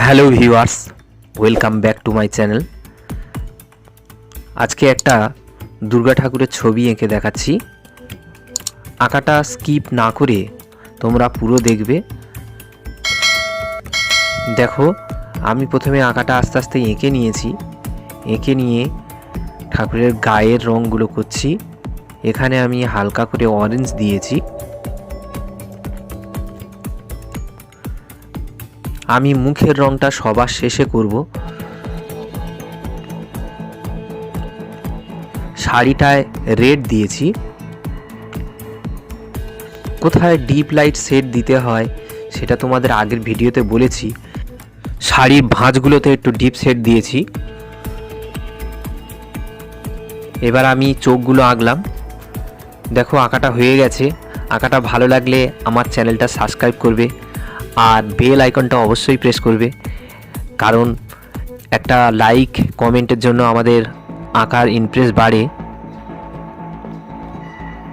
Hello viewers, welcome back to my channel. আজকে একটা দুর্গা ঠাকুরের ছবি এঁকে দেখাচ্ছি। আঁকাটা স্কিপ না করে তোমরা পুরো দেখবে। দেখো, আমি প্রথমে আঁকাটা আস্তে আস্তে এঁকে নিয়েছি। এঁকে নিয়ে ঠাকুরের গায়ের রঙগুলো করছি। এখানে আমি হালকা করে অরেঞ্জ দিয়েছি। আমি মুখের রংটা সবার শেষে করব। শাড়িটায় রেড দিয়েছি। কোথায় ডিপ লাইট শেড দিতে হয় সেটা তোমাদের আগের ভিডিওতে বলেছি। শাড়ির ভাঁজগুলোতে একটু ডিপ শেড দিয়েছি। এবার আমি চোখগুলো আঁকলাম। দেখো, আঁকাটা হয়ে গেছে। আঁকাটা ভালো লাগলে আমার চ্যানেলটা সাবস্ক্রাইব করবে আর বেল আইকনটা অবশ্যই প্রেস করবে, কারণ একটা লাইক কমেন্টের জন্য আমাদের আঁকার ইন্টারেস্ট বাড়ে।